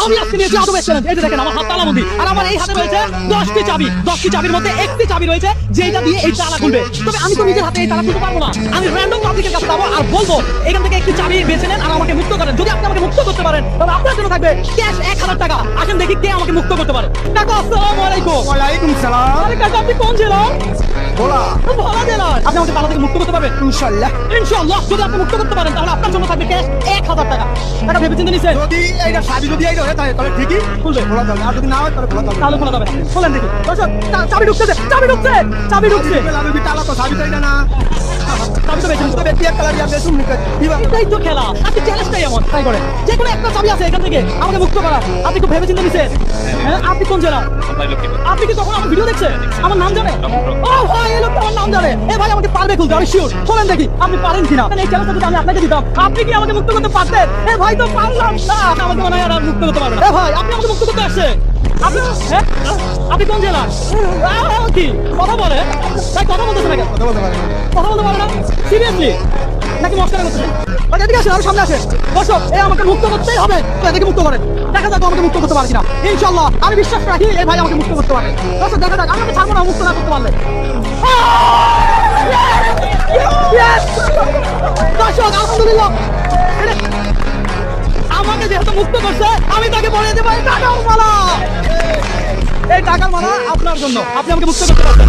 আমি আজকে নিয়েছি আদবের চ্যালেঞ্জ। এই যে দেখেন আমার হাত তালাবন্দি, আর আমার এই হাতে রয়েছে 10টি চাবি। 10টি চাবির মধ্যে একটি চাবি রয়েছে যেটা দিয়ে এই তালা খুলবে। তবে আমি তো নিজের হাতে এই তালা খুলতে পারবো না। আমি র্যান্ডম পাবলিকের কাছে যাবো আর বলবো এখান থেকে একটি চাবি বেছে নেন আর আমাকে মুক্ত করেন। যদি আপনি আমাকে মুক্ত করতে পারেন তবে আপনার জন্য থাকবে ক্যাশ 1000 টাকা। আসেন দেখি কে আমাকে মুক্ত করতে পারে। কাকা আসসালামু আলাইকুম। ওয়ালাইকুম সালাম। আরে কাকা আপনি কোন জেলার? বলা ভোলা জেলার। আপনি আমাকে তালা থেকে মুক্ত করতে পারবেন? ইনশাআল্লাহ। ইনশাআল্লাহ যদি আপনি মুক্ত করতে পারেন তাহলে আপনার জন্য থাকবে ক্যাশ 1000 টাকা। টাকা ভেবে চিন্তে নিছেন? যদি এইটা সাবি যদি এইটা হয় তাহলে ঠিকই খুলবে। খোলা যাবে, আর যদি না হয় তাহলে খোলা যাবে। তাহলে খোলা যাবে না। খোলেন দেখি। দর্শক চাবি ঢুকছে, চাবি ঢুকছে, চাবি ঢুকছে। আমি তালা তো সাবি তো এটা না। চাবি তো বেশি তো বেটি এক কালার ইয়া বেসুম নিকে দিবা। এটাই তো খেলা। আপনি চ্যালেঞ্জটাই এমন তাই করে। যে কোনো একটা চাবি আছে এখান থেকে আমাকে মুক্ত করা। আপনি খুব ভেবে চিন্তে নিছেন? হ্যাঁ আপনি কোন জেলা? আপনি কি তখন আমার ভিডিও দেখছেন? আমার নাম জানে? ও ভাই এই লোকটা আমার নাম জানে। এ ভাই আমাকে পারবে খুলতে, আমি শিওর। বলেন দেখি আপনি পারেন কিনা? এই চ্যালেঞ্জটা যদি আমি আপনাকে দিতাম আপনি কি আমাকে মুক্ত করতে পারতেন? এ ভাই তো পারলাম না। আমাকে মনে হয় আর মুক্ত করতে পারবে না। এ ভাই আপনি আমাকে মুক্ত করতে আসছে। আপনি হ্যাঁ আপনি কোন জেলা? কি কথা বলে? তাই কথা বলতেছে না কেন? কথা বলতে পারে না। কথা বলতে পারে না? সিরিয়াসলি নাকি মস্কারা করতেছে? এদিকে আসেন, আরো সামনে আসেন। দর্শক এই আমাকে মুক্ত করতেই হবে। এদিকে মুক্ত করেন। দেখা যাক আমাকে মুক্ত করতে পারে কিনা। ইনশাআল্লাহ আমি বিশ্বাস রাখি এই ভাই আমাকে মুক্ত করতে পারে। দর্শক দেখা যাক, আমি আমাকে ছাড়বো না মুক্ত না করতে পারলে। Yes! দর্শক আলহামদুলিল্লাহ আমাকে যেহেতু মুক্ত করছে আমি তাকে বলে দেবো এই টাকার মালা। এই টাকার মালা আপনার জন্য। আপনি আমাকে মুক্ত করতে পারছেন।